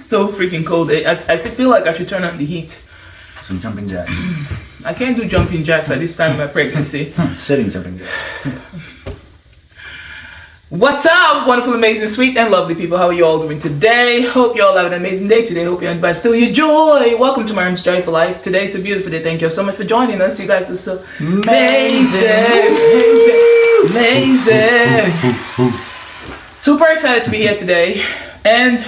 so freaking cold. I feel like I should turn on the heat. Some jumping jacks. I can't do jumping jacks at this time of my pregnancy. Sitting jumping jacks. What's up, wonderful, amazing, sweet, and lovely people? How are you all doing today? Hope you all have an amazing day today. Hope you're still your joy. Welcome to Maryam's Joyful Life. Today's a beautiful day. Thank you so much for joining us. You guys are so amazing. Super excited to be here today. And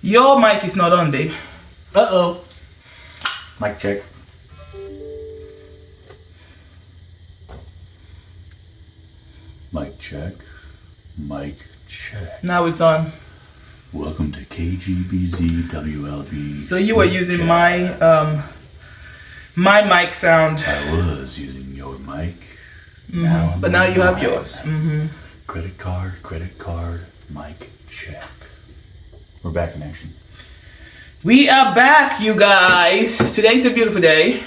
your mic is not on, babe. Uh-oh. Mic check. Mic check. Mic check. Now it's on. Welcome to KGBZ WLB. So you were using my my mic sound. I was using your mic. Mm-hmm. But now you have yours. Mm-hmm. Credit card, mic check. We're back in action. We are back, you guys. Today's a beautiful day.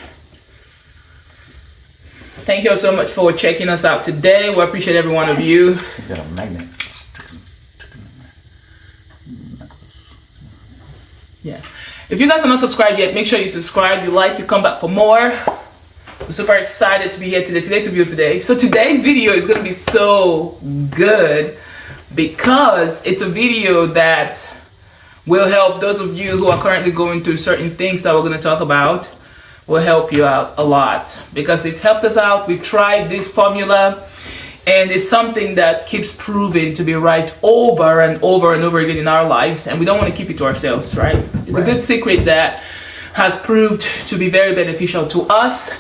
Thank you all so much for checking us out today. We appreciate every one of you. He's got a magnet. Yeah. If you guys are not subscribed yet, make sure you subscribe, you like, you come back for more. We're super excited to be here today. Today's a beautiful day. So today's video is going to be so good because it's a video that will help those of you who are currently going through certain things that we're going to talk about. Will help you out a lot because it's helped us out. We've tried this formula and it's something that keeps proving to be right over and over and over again in our lives, and we don't want to keep it to ourselves, right? It's a good secret that has proved to be very beneficial to us,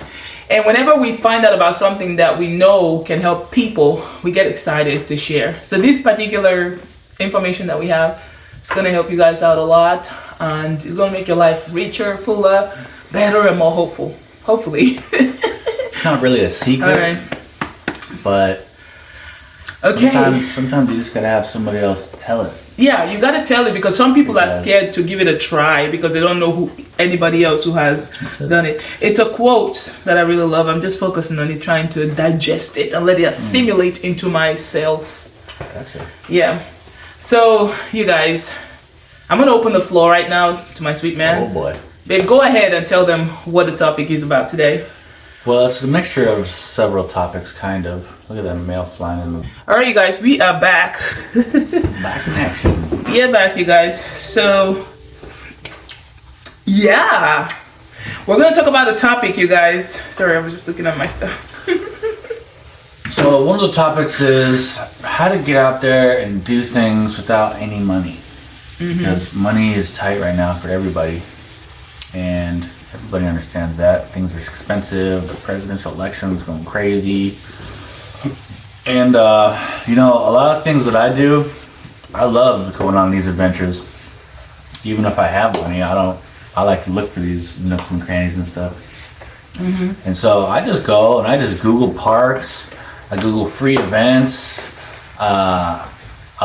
and whenever we find out about something that we know can help people, we get excited to share. So this particular information that we have, it's going to help you guys out a lot, and it's going to make your life richer, fuller, better, and more hopeful. Hopefully. It's not really a secret, all right. But okay. Sometimes you just gotta have somebody else tell it. Yeah, you gotta tell it because some people are scared to give it a try because they don't know anybody else who has done it. It's a quote that I really love. I'm just focusing on it, trying to digest it and let it assimilate into my cells. Gotcha. Yeah. So, you guys, I'm gonna open the floor right now to my sweet man. Oh boy. Babe, go ahead and tell them what the topic is about today. Well, it's a mixture of several topics, kind of. Look at that mail flying in the... All right, you guys, we are back. Back in action. Yeah, back, you guys. So, yeah. We're going to talk about a topic, you guys. Sorry, I was just looking at my stuff. So, one of the topics is how to get out there and do things without any money. Mm-hmm. Because money is tight right now for everybody. And everybody understands that. Things are expensive. The presidential election is going crazy. And, you know, a lot of things that I do, I love going on these adventures. Even if I have money, I like to look for these nooks and crannies and stuff. Mm-hmm. And so I just go and I just Google parks. I Google free events. I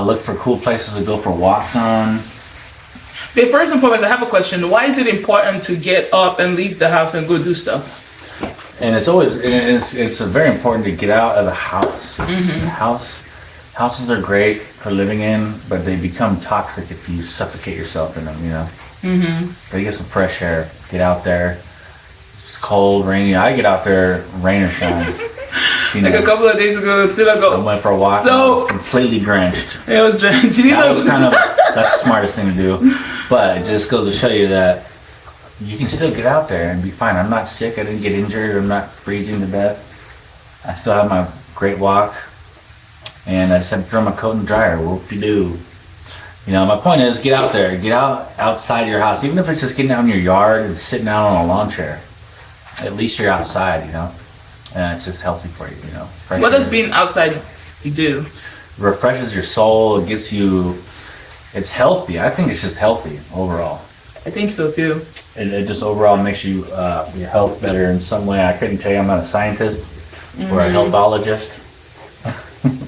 look for cool places to go for walks on. But first and foremost, I have a question. Why is it important to get up and leave the house and go do stuff? And it's very important to get out of the house. Mm-hmm. Houses are great for living in, but they become toxic if you suffocate yourself in them, you know? Mm-hmm. Gotta get some fresh air. Get out there. It's cold, rainy. I get out there, rain or shine. You know, like a couple of days ago, I went for a walk and I was completely drenched. It was drenched. That's the smartest thing to do. But it just goes to show you that you can still get out there and be fine. I'm not sick. I didn't get injured. I'm not freezing to death. I still have my great walk. And I just had to throw my coat in the dryer. Whoop-de-doo. You know, my point is get out there. Get outside your house. Even if it's just getting out in your yard and sitting out on a lawn chair. At least you're outside, you know. And it's just healthy for you, you know. What does being outside do? Refreshes your soul. It gets you... It's healthy. I think it's just healthy overall. I think so too. It just overall makes you your health better in some way. I couldn't tell you. I'm not a scientist or a healthologist,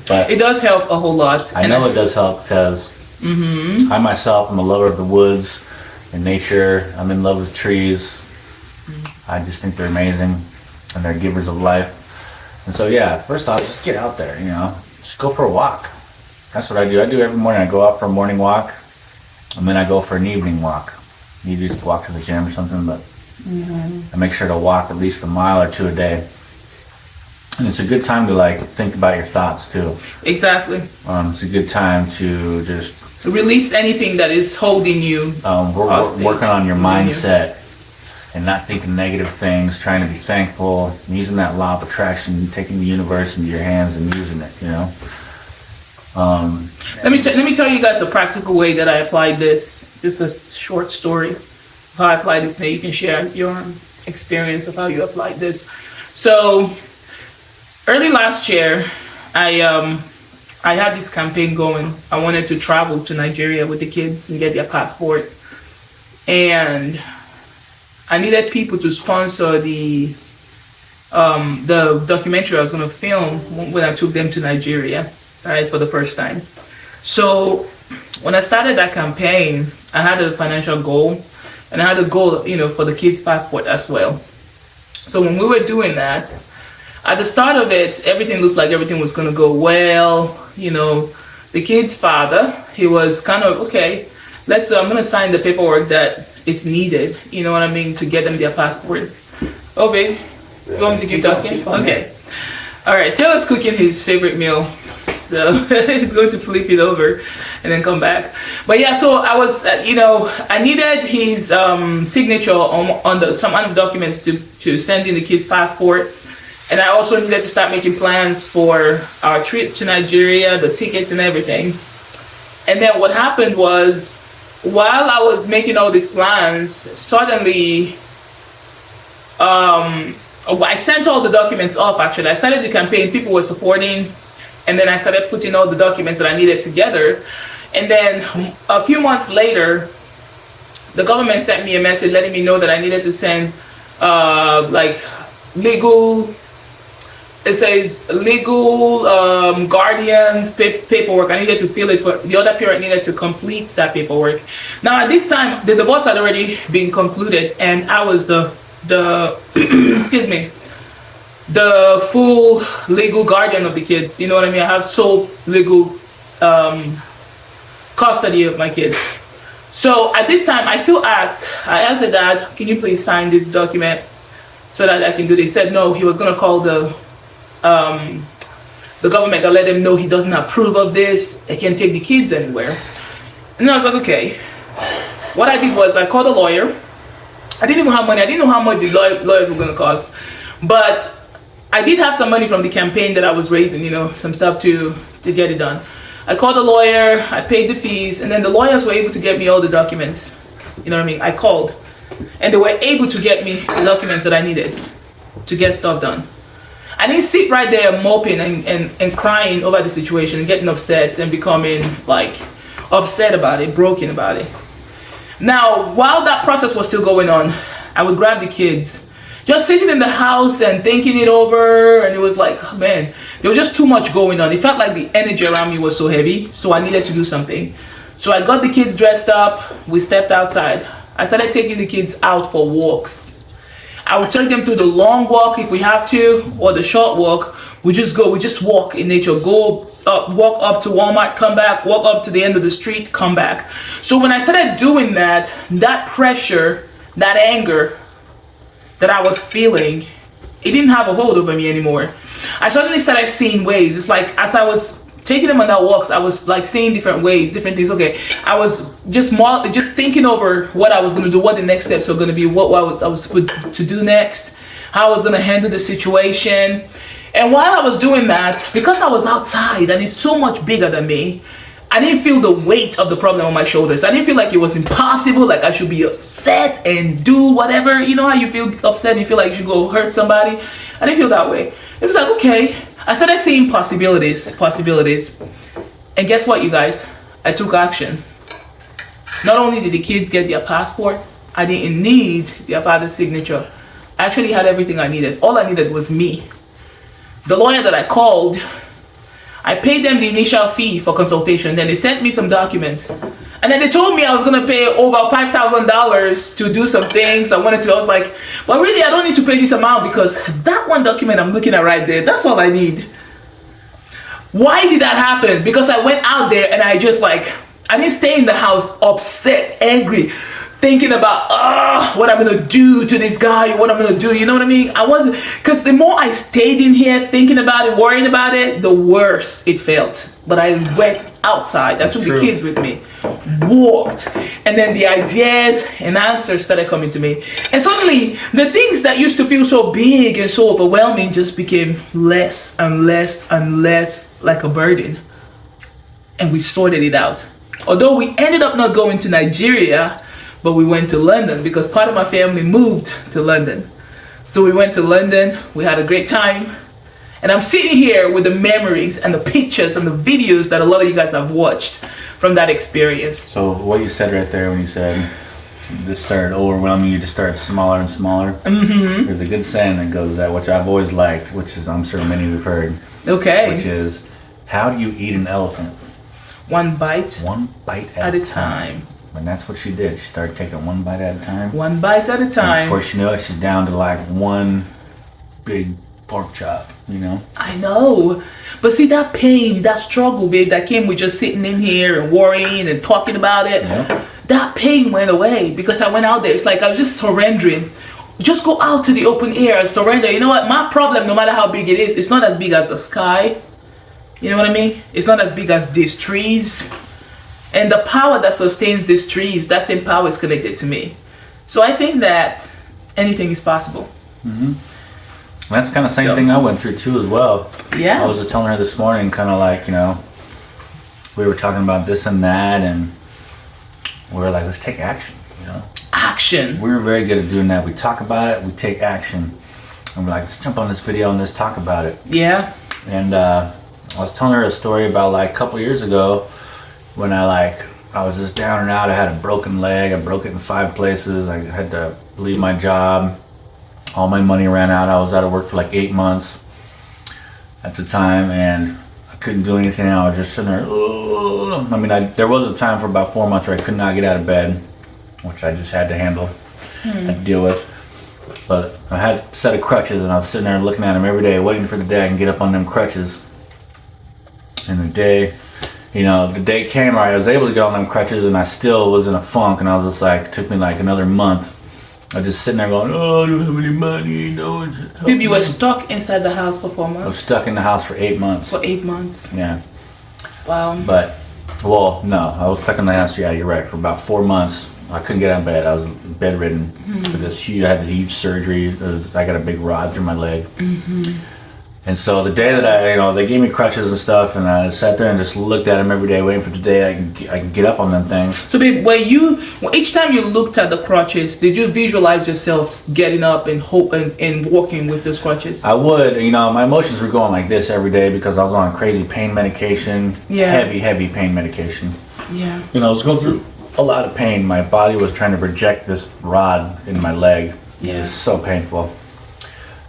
but it does help a whole lot. I know it does help because I myself am a lover of the woods and nature. I'm in love with trees. I just think they're amazing and they're givers of life. And so yeah, first off, just get out there. You know, just go for a walk. That's what I do. I do every morning. I go out for a morning walk. And then I go for an evening walk. You just walk to the gym or something, but I make sure to walk at least a mile or two a day. And it's a good time to like think about your thoughts too. Exactly. It's a good time to just release anything that is holding you. Working on your mindset and not thinking negative things, trying to be thankful, using that law of attraction, taking the universe into your hands and using it, you know. Let me tell you guys a practical way that I applied this. Just a short story of how I applied this. Now you can share your experience of how you applied this. So early last year, I had this campaign going. I wanted to travel to Nigeria with the kids and get their passport, and I needed people to sponsor the documentary I was going to film when I took them to Nigeria, right, for the first time. So when I started that campaign, I had a financial goal, and I had a goal, you know, for the kids' passport as well. So when we were doing that, at the start of it, everything looked like everything was going to go well. You know, the kid's father, he was kind of, okay, I'm going to sign the paperwork that it's needed, you know what I mean, to get them their passport. Oh, babe, you want me to keep talking? Okay. All right, Taylor's cooking his favorite meal. So he's going to flip it over and then come back. But yeah, so I was, I needed his signature on some other documents to send in the kid's passport. And I also needed to start making plans for our trip to Nigeria, the tickets and everything. And then what happened was, while I was making all these plans, suddenly, I sent all the documents off, actually. I started the campaign, people were supporting, and then I started putting all the documents that I needed together. And then a few months later, the government sent me a message letting me know that I needed to send legal guardians paperwork. I needed to fill it, for the other parent needed to complete that paperwork. Now at this time, the divorce had already been concluded, and I was the excuse me, the full legal guardian of the kids. You know what I mean? I have sole legal custody of my kids. So at this time, I asked the dad, can you please sign this document so that I can do this? He said no, he was going to call the government and let them know he doesn't approve of this. They can't take the kids anywhere. And I was like, okay. What I did was I called a lawyer. I didn't even have money. I didn't know how much the lawyers were going to cost. But I did have some money from the campaign that I was raising, you know, some stuff to get it done. I called the lawyer, I paid the fees, and then the lawyers were able to get me all the documents. You know what I mean? I called, and they were able to get me the documents that I needed to get stuff done. I didn't sit right there moping and crying over the situation and getting upset and becoming like upset about it, broken about it. Now, while that process was still going on, I would grab the kids, just sitting in the house and thinking it over, and it was like, oh, man, there was just too much going on. It felt like the energy around me was so heavy, so I needed to do something. So I got the kids dressed up, we stepped outside. I started taking the kids out for walks. I would take them to the long walk if we have to, or the short walk. We just walk in nature, go up, walk up to Walmart, come back, walk up to the end of the street, come back. So when I started doing that, that pressure, that anger that I was feeling, it didn't have a hold over me anymore. I suddenly started seeing ways. It's like as I was taking them on that walks, I was like seeing different ways, different things. Okay, I was just thinking over what I was going to do, what the next steps were going to be, what I was supposed to do next, how I was going to handle the situation. And while I was doing that, because I was outside and it's so much bigger than me, I didn't feel the weight of the problem on my shoulders. I didn't feel like it was impossible, like I should be upset and do whatever. You know how you feel upset and you feel like you should go hurt somebody? I didn't feel that way. It was like, okay. I started seeing possibilities. And guess what, you guys? I took action. Not only did the kids get their passport, I didn't need their father's signature. I actually had everything I needed. All I needed was me. The lawyer that I called, I paid them the initial fee for consultation. Then they sent me some documents. And then they told me I was going to pay over $5,000 to do some things I wanted to. I was like, but really, I don't need to pay this amount because that one document I'm looking at right there, that's all I need. Why did that happen? Because I went out there and I I didn't stay in the house upset, angry, thinking about what I'm gonna do to this guy, what I'm gonna do. You know what I mean? I wasn't, because the more I stayed in here thinking about it, worrying about it, the worse it felt. But I went outside. I took the kids with me, walked, and then the ideas and answers started coming to me. And suddenly, the things that used to feel so big and so overwhelming just became less and less and less like a burden. And we sorted it out. Although we ended up not going to Nigeria, but we went to London because part of my family moved to London. So we went to London, we had a great time. And I'm sitting here with the memories and the pictures and the videos that a lot of you guys have watched from that experience. So what you said right there when you said this started overwhelming you, just started smaller and smaller. Mm-hmm. There's a good saying that goes that, which I've always liked, which is I'm sure many of you have heard. Okay. Which is, how do you eat an elephant? One bite. One bite at a time. And that's what she did. She started taking one bite at a time. One bite at a time. And before she knew it, she's down to like one big pork chop, you know? I know. But see, that pain, that struggle, babe, that came with just sitting in here and worrying and talking about it, that pain went away because I went out there. It's like I was just surrendering. Just go out to the open air and surrender. You know what? My problem, no matter how big it is, it's not as big as the sky. You know what I mean? It's not as big as these trees. And the power that sustains these trees, that same power is connected to me. So I think that anything is possible. Mm-hmm. That's kind of the same thing I went through too as well. Yeah. I was just telling her this morning, kind of like, you know, we were talking about this and that, and we were like, let's take action, you know? Action. We were very good at doing that. We talk about it, we take action. And we're like, let's jump on this video and let's talk about it. Yeah. And I was telling her a story about like a couple years ago when I was just down and out. I had a broken leg. I broke it in 5 places. I had to leave my job. All my money ran out. I was out of work for like 8 months at the time, and I couldn't do anything. I was just sitting there. I mean, there was a time for about 4 months where I could not get out of bed, which I just had to handle, had to deal with. But I had a set of crutches, and I was sitting there looking at them every day, waiting for the day I can get up on them crutches. And the day came where I was able to get on them crutches, and I still was in a funk, and I was just like, it took me like another month. I was just sitting there going, oh, I don't have any money, no one's helping me. You were stuck inside the house for 4 months? I was stuck in the house for 8 months. For 8 months? Yeah. Wow. But, well, no, I was stuck in the house, yeah, you're right, for about 4 months. I couldn't get out of bed. I was bedridden for this I had a huge surgery. I got a big rod through my leg. Mm-hmm. And so the day that they gave me crutches and stuff, and I sat there and just looked at them every day, waiting for the day I can get up on them things. So, babe, each time you looked at the crutches, did you visualize yourself getting up and and walking with those crutches? I would. My emotions were going like this every day because I was on crazy pain medication, heavy pain medication. Yeah. I was going through a lot of pain. My body was trying to reject this rod in my leg. Yeah. It was so painful.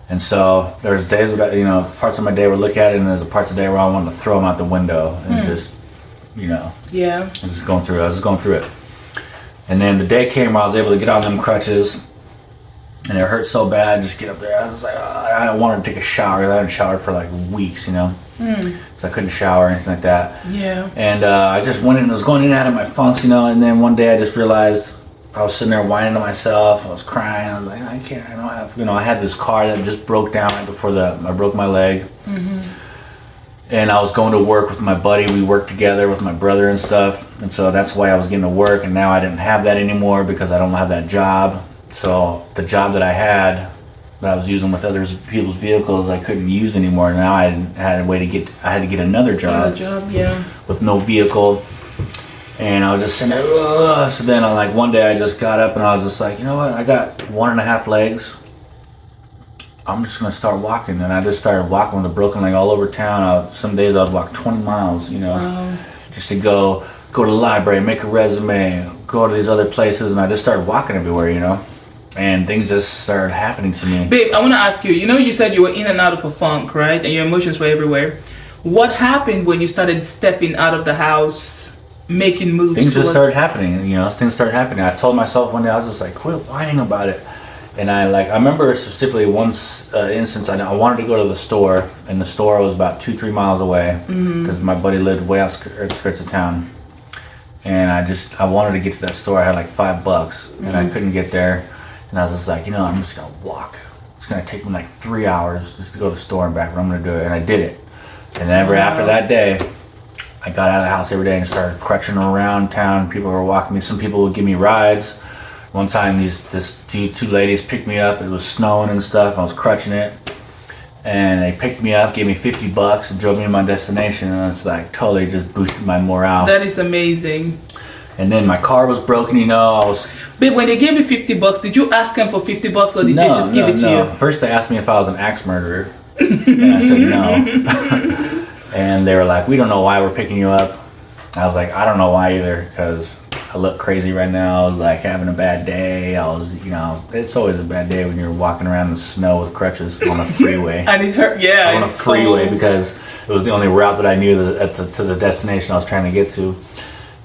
And so there's days where, parts of my day where I look at it, and there's parts of the day where I wanted to throw them out the window and just, Yeah. I was just going through it. And then the day came where I was able to get on them crutches, and it hurt so bad, just get up there. I was like, I wanted to take a shower. I hadn't showered for like weeks, So I couldn't shower or anything like that. Yeah. And I just went in, I was going in and out of my funks, and then one day I just realized, I was sitting there whining to myself. I was crying. I was like, I don't have, I had this car that just broke down right before I broke my leg. Mm-hmm. And I was going to work with my buddy. We worked together with my brother and stuff. And so that's why I was getting to work. And now I didn't have that anymore because I don't have that job. So the job that I had, that I was using with other people's vehicles, I couldn't use anymore. Now I had to get another job. With no vehicle. And I was just sitting there, so then one day I just got up and I was just like, you know what, I got 1.5 legs. I'm just gonna start walking. And I just started walking with a broken leg all over town. Some days I would walk 20 miles, just to go to the library, make a resume, go to these other places, and I just started walking everywhere, And things just started happening to me. Babe, I wanna ask you, you said you were in and out of a funk, right? And your emotions were everywhere. What happened when you started stepping out of the house, making moves? Things just started happening, things started happening. I told myself one day, I was just like, quit whining about it. And I remember specifically once instance, I wanted to go to the store, and the store was about 2-3 miles away because my buddy lived way outskirts of town. and I wanted to get to that store. I had like $5 and I couldn't get there, and I was just like, I'm just gonna walk. It's gonna take me like 3 hours just to go to the store and back, but I'm gonna do it. And I did it. And ever after that day, I got out of the house every day and started crutching around town. People were walking me. Some people would give me rides. One time, this two ladies picked me up. It was snowing and stuff. I was crutching it, and they picked me up, gave me $50, and drove me to my destination. And it's like totally just boosted my morale. That is amazing. And then my car was broken. I was. But when they gave you $50, did you ask them for $50 or did they just give it to you? First, they asked me if I was an axe murderer, and I said no. And they were like, "We don't know why we're picking you up." I was like, "I don't know why either, because I look crazy right now. I was like having a bad day. I was, it's always a bad day when you're walking around in the snow with crutches on a freeway." And it hurt, yeah. On a freeway because it was the only route that I knew to the destination I was trying to get to.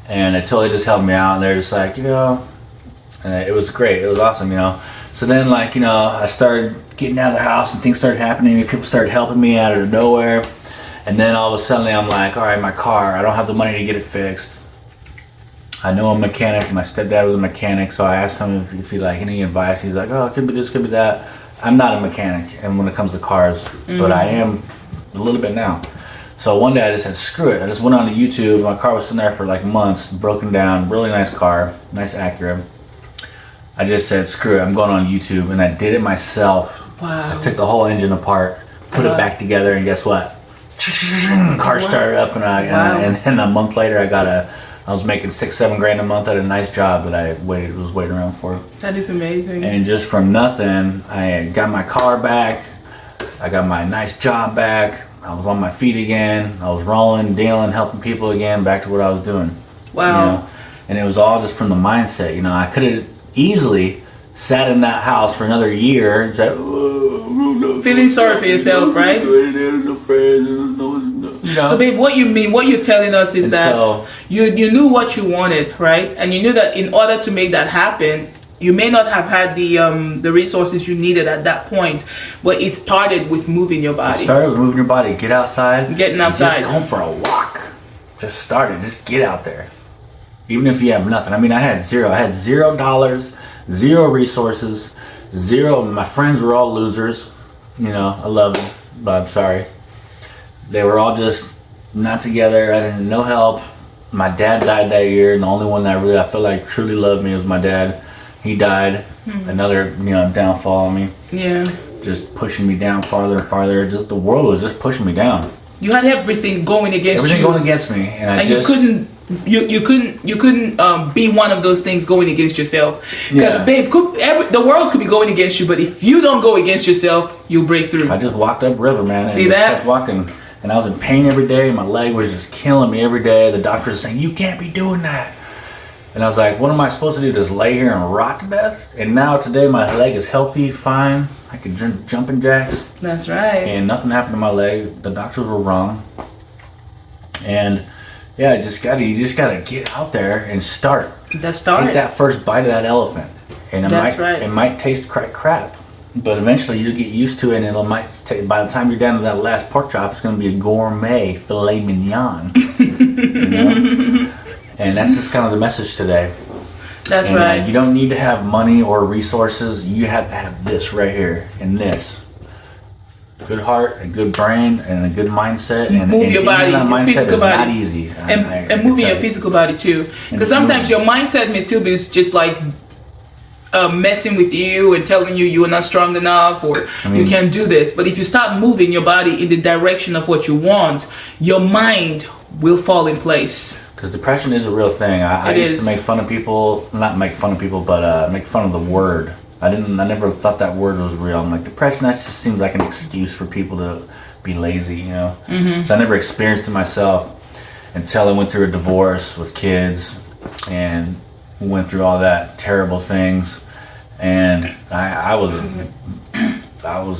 And it totally just helped me out. And they're just like, it was great. It was awesome, So then, I started getting out of the house and things started happening. And people started helping me out of nowhere. And then all of a sudden, I'm like, all right, my car, I don't have the money to get it fixed. I know a mechanic. My stepdad was a mechanic, so I asked him if he'd like any advice. He's like, "Oh, it could be this, could be that." I'm not a mechanic, and when it comes to cars, but I am a little bit now. So one day I just said, "Screw it!" I just went on to YouTube. My car was sitting there for like months, broken down, really nice car, nice Acura. I just said, "Screw it! I'm going on YouTube," and I did it myself. Wow! I took the whole engine apart, put it back together, and guess what? Car started up, and then a month later, I was making $6-7 grand a month at a nice job that I was waiting around for. That is amazing. And just from nothing, I got my car back. I got my nice job back. I was on my feet again. I was rolling, dealing, helping people again, back to what I was doing. Wow. And it was all just from the mindset. I could have easily sat in that house for another year and said, feeling sorry for yourself, right? So babe, what you're telling us is that you knew what you wanted, right? And you knew that in order to make that happen, you may not have had the resources you needed at that point, but it started with moving your body. Get outside. Getting outside. Just going for a walk. Just get out there. Even if you have nothing. I had $0, zero resources, zero. My friends were all losers. I love them, but I'm sorry. They were all just not together. I didn't no help. My dad died that year, and the only one that I feel like truly loved me was my dad. He died. Another downfall on me. Yeah. Just pushing me down farther and farther. Just the world was just pushing me down. You had everything going against you. Everything going against me, and you couldn't be one of those things going against yourself. Because babe, the world could be going against you, but if you don't go against yourself, you'll break through. I just walked up river, man. See that? Kept walking, and I was in pain every day. My leg was just killing me every day. The doctor was saying, "You can't be doing that." And I was like, "What am I supposed to do? Just lay here and rot to death?" And now today, my leg is healthy, fine. I can jumping jacks. That's right. And nothing happened to my leg. The doctors were wrong. And yeah, you just gotta get out there and start. Take that first bite of that elephant, and it might taste crap, but eventually you'll get used to it, and by the time you're down to that last pork chop, it's gonna be a gourmet filet mignon. And that's just kind of the message today. That's right. You don't need to have money or resources. You have to have this right here, and this. Good heart, a good brain, and a good mindset, and move your body. That mindset physical is body. not easy. And moving your physical body too, because sometimes your mindset may still be just like messing with you and telling you are not strong enough or you can't do this. But if you start moving your body in the direction of what you want, your mind will fall in place. Because depression is a real thing. I used to make fun of people, not make fun of people, but make fun of the word. I never thought that word was real. I'm like, depression, that just seems like an excuse for people to be lazy, So I never experienced it myself until I went through a divorce with kids and went through all that terrible things. And I was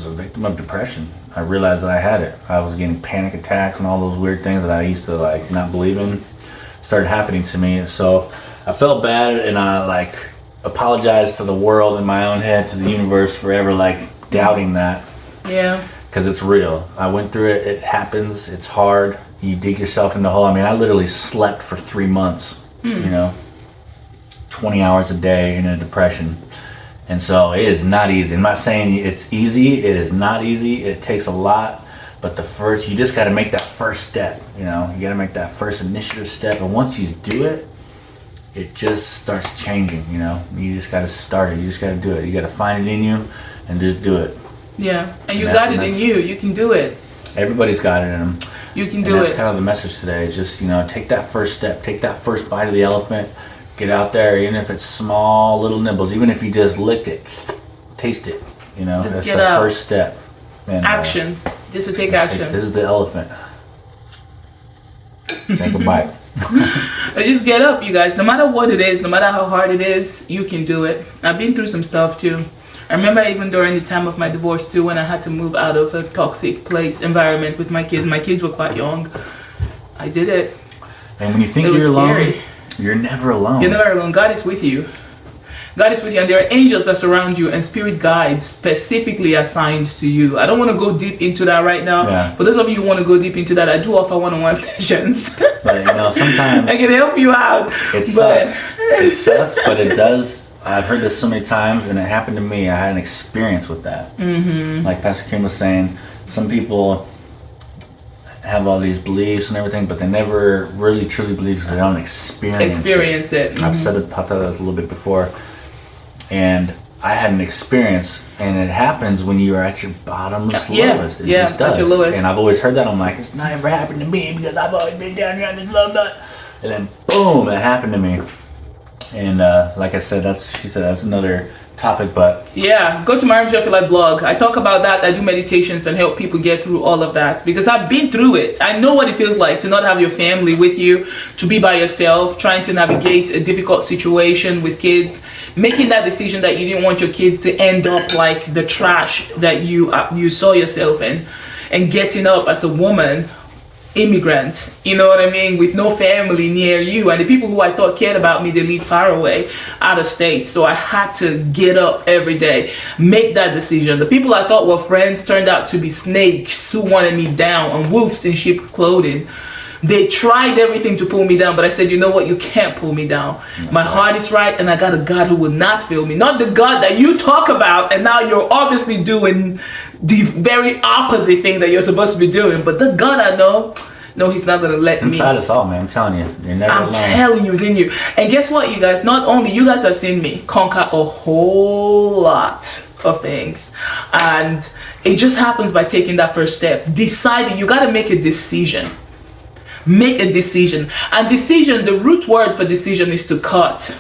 a victim of depression. I realized that I had it. I was getting panic attacks and all those weird things that I used to not believe in started happening to me. So I felt bad, and I apologized to the world in my own head, to the universe, for ever doubting that. Yeah. Because it's real. I went through it. It happens. It's hard. You dig yourself in the hole. I literally slept for 3 months you know, 20 hours a day in a depression. And so it is not easy. I'm not saying it's easy. It is not easy. It takes a lot. But you just got to make that first step, you know. You got to make that first initiative step. And once you do it, it just starts changing, you know. You just got to start it. You just got to do it. You got to find it in you and just do it. Yeah. And you got it in you. You can do it. Everybody's got it in them. You can do it. That's kind of the message today. Is just, you know, take that first step. Take that first bite of the elephant. Get out there, even if it's small little nibbles. Even if you just lick it, taste it, you know. Just that's get the up. first step. And, action. Just to take action. This is the elephant. Take a bite. But just get up, you guys. No matter what it is, no matter how hard it is, you can do it. I've been through some stuff too. I remember even during the time of my divorce too, when I had to move out of a toxic environment with my kids. My kids were quite young. I did it. And when you think you're alone, you're never alone. You're never alone. God is with you. God is with you, and there are angels that surround you and spirit guides specifically assigned to you. I don't want to go deep into that right now. Yeah. For those of you who want to go deep into that, I do offer one-on-one sessions. But, you know, sometimes I can help you out. It sucks. It sucks, but it does. I've heard this so many times, and it happened to me. I had an experience with that. Mm-hmm. Like Pastor Kim was saying, some people have all these beliefs and everything, but they never really truly believe because they don't experience it. Mm-hmm. I've said it, popped out a little bit before, and I had an experience, and it happens when you are at your bottomless lowest. It just does. At your lowest. And I've always heard that. I'm like, it's never happened to me because I've always been down here on this blah blah. And then boom, it happened to me. And like I said, she said that's another topic, but yeah, go to Maryamsjoyfullife blog. I talk about that. I do meditations and help people get through all of that because I've been through it. I know what it feels like to not have your family with you, to be by yourself, trying to navigate a difficult situation with kids, making that decision that you didn't want your kids to end up like the trash that you saw yourself in, and getting up as a woman, immigrant, you know what I mean, with no family near you, and the people who I thought cared about me, they live far away, out of state. So I had to get up every day, make that decision. The people I thought were friends turned out to be snakes who wanted me down, and wolves in sheep clothing. They tried everything to pull me down, but I said, you know what, you can't pull me down. My heart is right, and I got a God who will not fail me. Not the God that you talk about, and now you're obviously doing the very opposite thing that you're supposed to be doing. But the God I know, no, he's not going to let me. Inside us all, man. I'm telling you. You're never alone. I'm telling you, it's in you. And guess what, you guys? Not only you guys have seen me conquer a whole lot of things. And it just happens by taking that first step. Deciding. You got to make a decision. Make a decision. And decision, the root word for decision is to cut.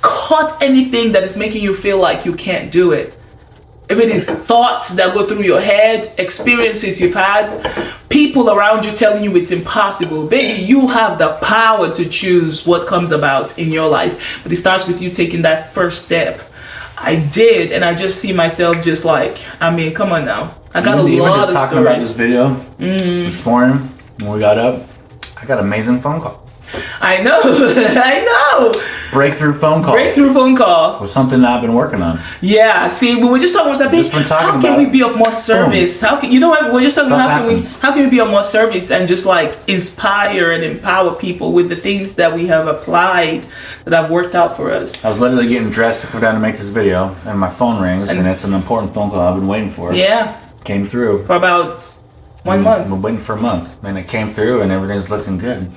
Cut anything that is making you feel like you can't do it. If it is thoughts that go through your head, experiences you've had, people around you telling you it's impossible, baby, you have the power to choose what comes about in your life. But it starts with you taking that first step. I did, and I just see myself just like, I mean, come on now. I got a lot of talking stories. about this video this morning when we got up, I got an amazing phone call. I know, I know. Breakthrough phone call. Breakthrough phone call. Was something that I've been working on. Yeah, see, we were just talking about that. How can we be of more service? How can, you know what? We're just talking about how can we be of more service and just like inspire and empower people with the things that we have applied that have worked out for us. I was literally getting dressed to come down to make this video, and my phone rings, and it's an important phone call I've been waiting for. Yeah. Came through. For about 1 month. I've been waiting for a month, and it came through, and everything's looking good.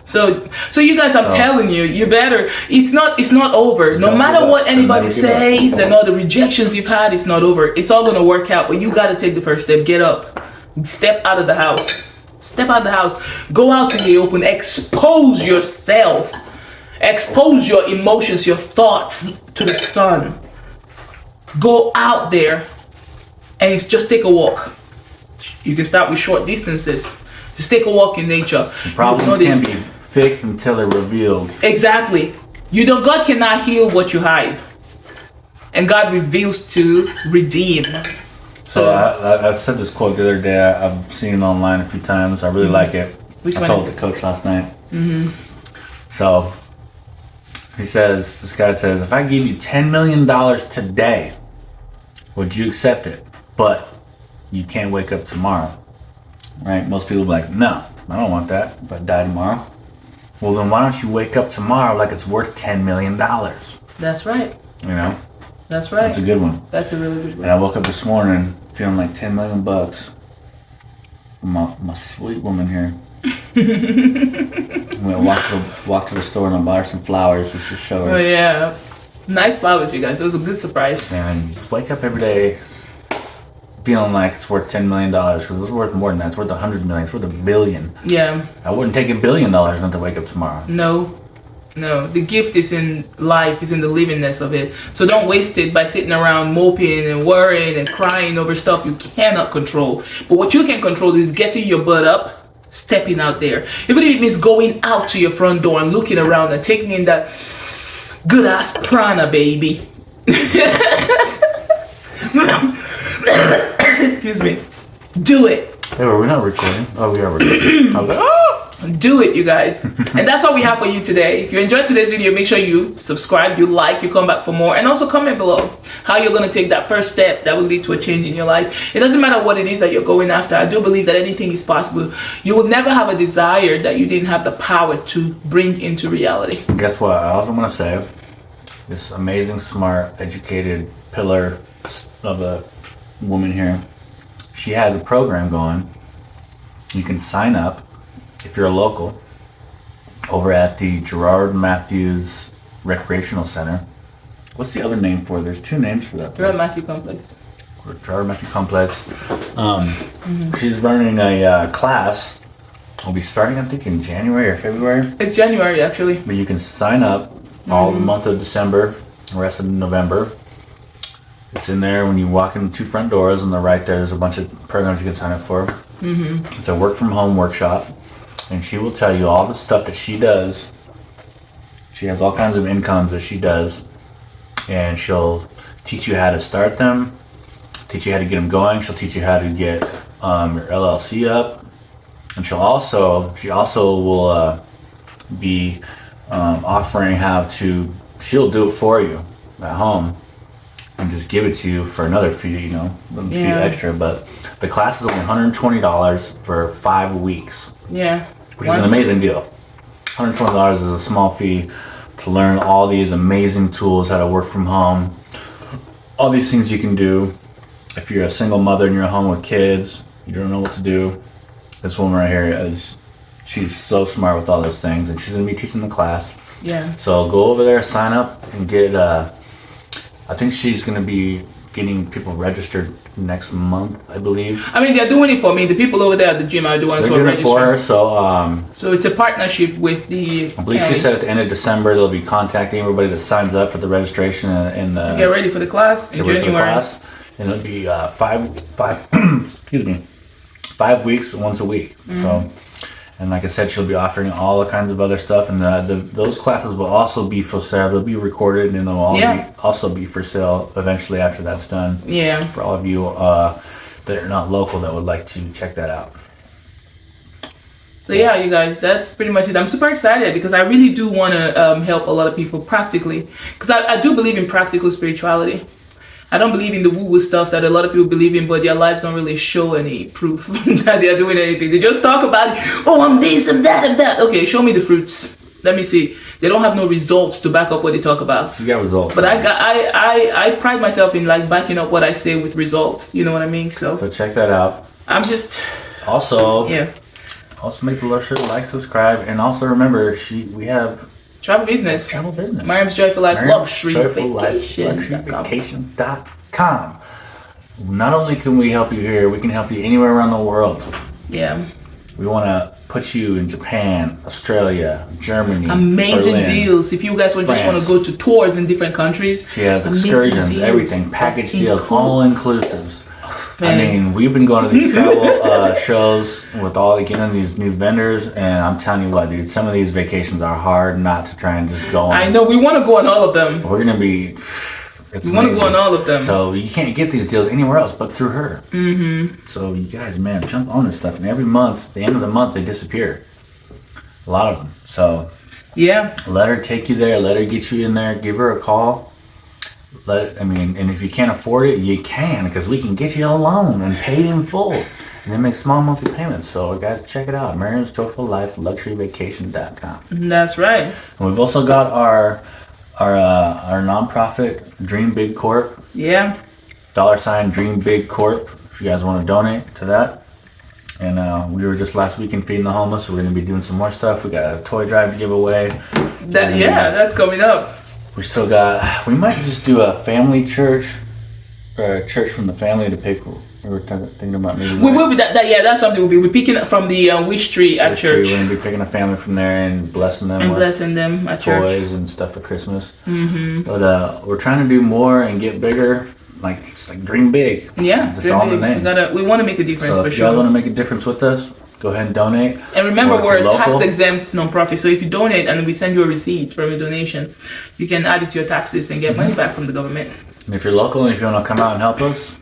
So you guys, I'm telling you, you better. It's not over. No matter what anybody says and all the rejections you've had, it's not over. It's all gonna work out. But you gotta take the first step. Get up. Step out of the house. Step out of the house. Go out in the open. Expose yourself. Expose your emotions, your thoughts to the sun. Go out there and just take a walk. You can start with short distances. Just take a walk in nature. The problems can't be fixed until they're revealed. Exactly. God cannot heal what you hide. And God reveals to redeem. So I said this quote the other day. I've seen it online a few times. I really like it. I told the coach last night. Mm-hmm. So this guy says, if I give you $10 million today, would you accept it? But you can't wake up tomorrow. Right? Most people are like, no, I don't want that if I die tomorrow. Well, then why don't you wake up tomorrow like it's worth $10 million? That's right. You know? That's right. That's a good one. That's a really good one. And I woke up this morning feeling like $10 million. My sweet woman here. I'm gonna walk to the store and I'll buy her some flowers just to show her. Oh yeah, nice flowers, you guys. It was a good surprise. And you just wake up every day feeling like it's worth $10 million because it's worth more than that. It's worth $100 million. It's worth $1 billion. Yeah. I wouldn't take $1 billion not to wake up tomorrow. No. The gift is in life, is in the livingness of it. So don't waste it by sitting around moping and worrying and crying over stuff you cannot control. But what you can control is getting your butt up, stepping out there. Even if it means going out to your front door and looking around and taking in that good ass prana, baby. Excuse me. Do it. Hey, we're not recording. Oh, we are recording. I was like, oh! Do it, you guys. And that's all we have for you today. If you enjoyed today's video, make sure you subscribe, you like, you come back for more, and also comment below how you're going to take that first step that will lead to a change in your life. It doesn't matter what it is that you're going after. I do believe that anything is possible. You will never have a desire that you didn't have the power to bring into reality. Guess what? I also want to say this amazing, smart, educated pillar of a woman here. She has a program going. You can sign up if you're a local over at the Gerard Matthews Recreational Center. What's the other name for it? There's two names for that. Gerard Matthews Complex. Gerard Matthews Complex. She's running a class. It'll be starting, I think, in January or February. It's January, actually. But you can sign up all the month of December, the rest of November. It's in there when you walk in the two front doors. On the right there's a bunch of programs you can sign up for. It's a work from home workshop. And she will tell you all the stuff that she does. She has all kinds of incomes that she does. And she'll teach you how to start them, teach you how to get them going. She'll teach you how to get your LLC up. And she also will be offering how to, she'll do it for you at home and just give it to you for another fee, a fee extra. But the class is only $120 for 5 weeks. Yeah. Which is an amazing deal. $120 is a small fee to learn all these amazing tools, how to work from home. All these things you can do. If you're a single mother and you're at home with kids, you don't know what to do. This woman right here, she's so smart with all those things, and she's going to be teaching the class. Yeah. So go over there, sign up, and get, I think she's going to be getting people registered next month, I believe. I mean, they're doing it for me. The people over there at the gym are the ones who are registering. They're doing it for her, so it's a partnership with the I believe she said at the end of December they'll be contacting everybody that signs up for the registration and get ready for the class in January. And it'll be 5 weeks, once a week. So, and like I said, she'll be offering all kinds of other stuff, and those classes will also be for sale. They'll be recorded, and they'll also be for sale eventually after that's done. Yeah. For all of you that are not local that would like to check that out. So yeah, you guys, that's pretty much it. I'm super excited because I really do want to help a lot of people practically, because I do believe in practical spirituality. I don't believe in the woo-woo stuff that a lot of people believe in, but their lives don't really show any proof that they're doing anything. They just talk about, oh, I'm this, I'm that, I'm that. Okay, show me the fruits. Let me see. They don't have no results to back up what they talk about. You got results. But I pride myself in like backing up what I say with results. You know what I mean? So check that out. I'm just also make the love sure to like, subscribe, and also remember we have travel business. Maryamsjoyfullife luxury vacation.com. Not only can we help you here, we can help you anywhere around the world. Yeah. We want to put you in Japan, Australia, Germany. Amazing Berlin, deals. If you guys just want to go to tours in different countries. She has excursions, deals, everything, package deals, all inclusives. I mean, we've been going to these travel shows with all these new vendors, and I'm telling you what, dude, some of these vacations are hard not to try and just go on. I know, we want to go on all of them. We're going to be... We want to go on all of them. So you can't get these deals anywhere else but through her. So you guys, man, jump on this stuff. And every month, at the end of the month, they disappear. A lot of them. So yeah, let her take you there. Let her get you in there. Give her a call. And if you can't afford it, you can, because we can get you a loan and paid in full. And they make small monthly payments. So guys, check it out. Maryamsjoyfullife luxuryvacation.com. That's right. And we've also got our nonprofit Dreambigcorp. Yeah. $Dreambigcorp. If you guys want to donate to that. And we were just last weekend feeding the homeless, so we're going to be doing some more stuff. We got a toy drive to give away. That's coming up. We still got, we might just do a family church, or a church from the family to pick. We were thinking about maybe. We will be that's something we'll be picking up from the wish tree at church. We're going to be picking a family from there and blessing them at church. Toys and stuff for Christmas. But we're trying to do more and get bigger. It's like dream big. Yeah, that's all the name. We want to make a difference so for if sure. you guys want to make a difference with us, go ahead and donate. And remember, we're a tax-exempt nonprofit, so if you donate and we send you a receipt from a donation, you can add it to your taxes and get money back from the government. And if you're local and if you want to come out and help us,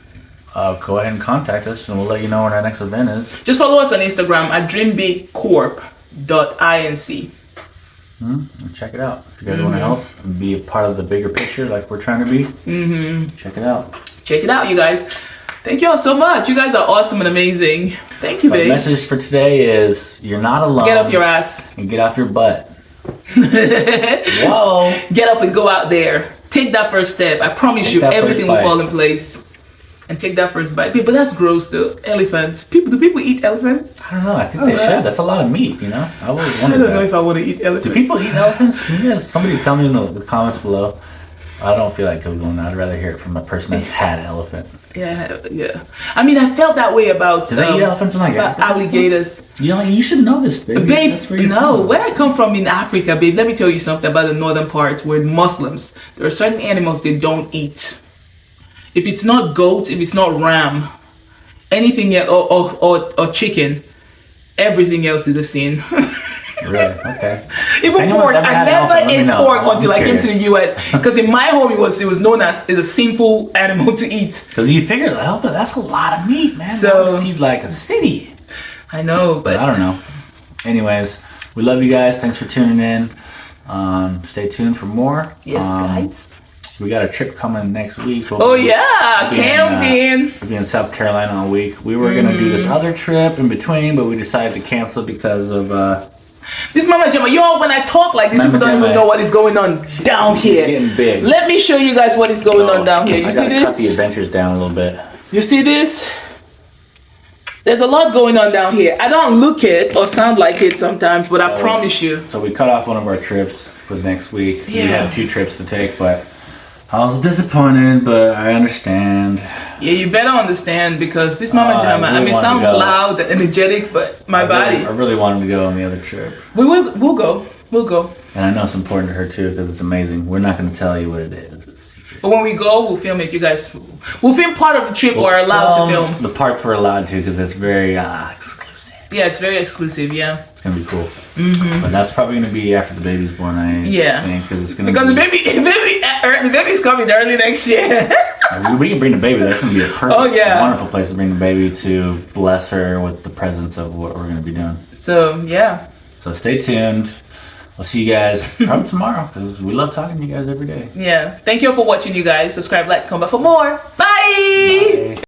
go ahead and contact us, and we'll let you know when our next event is. Just follow us on Instagram at dreambigcorp.inc. Check it out. If you guys want to help and be a part of the bigger picture like we're trying to be, check it out. Check it out, you guys. Thank you all so much. You guys are awesome and amazing. Thank you, babe. The message for today is you're not alone. Get off your ass. And get off your butt. Whoa. Get up and go out there. Take that first step. I promise you, everything will fall in place. And take that first bite. But that's gross, though. Elephant. Do people eat elephants? I don't know. I think they should. That's a lot of meat, you know? I always wondered I don't know if I want to eat elephants. Do people eat elephants? Can you guys, somebody tell me in the comments below? I don't feel like Googling. I'd rather hear it from a person that's had an elephant. Yeah. I mean, I felt that way about. Do they eat elephants? About alligators. You should know this, baby. Babe, no. Where I come from in Africa, babe, let me tell you something about the northern part where Muslims, there are certain animals they don't eat. If it's not goat, if it's not ram, anything else, or chicken, everything else is a sin. Really? Okay. Even pork. I never ate pork until I came to the US. Because in my home, it was known as a sinful animal to eat. Because you figure that's a lot of meat, man. So that would feed like a city. I know, but I don't know. Anyways, we love you guys. Thanks for tuning in. Stay tuned for more. Yes, guys. We got a trip coming next week. Camden. We'll be in South Carolina all week. We were gonna do this other trip in between, but we decided to cancel because of this Mama Gemma. Y'all, when I talk like this, people don't even know what is going on down here. She's getting big. Let me show you guys what is going on down here. You see this? Cut the adventures down a little bit. You see this? There's a lot going on down here. I don't look it or sound like it sometimes, but I promise you. So we cut off one of our trips for next week. Yeah. We had 2 trips to take, but I was disappointed, but I understand. Yeah, you better understand because this Mama Jama, I mean, sound loud and energetic, but I really wanted to go on the other trip. We'll go. And I know it's important to her too because it's amazing. We're not going to tell you what it is. It's secret. But when we go, we'll film it. You guys, we'll film part of the trip we're allowed to film. The parts we're allowed to because it's very exclusive. Yeah, it's very exclusive. Yeah. It's gonna be cool. But that's probably gonna be after the baby's born. I think because it's gonna the baby's coming early next year. We can bring the baby. That's gonna be a perfect, wonderful place to bring the baby to bless her with the presence of what we're gonna be doing. So yeah. So stay tuned. We'll see you guys probably tomorrow because we love talking to you guys every day. Yeah. Thank you all for watching, you guys. Subscribe, like, comment for more. Bye.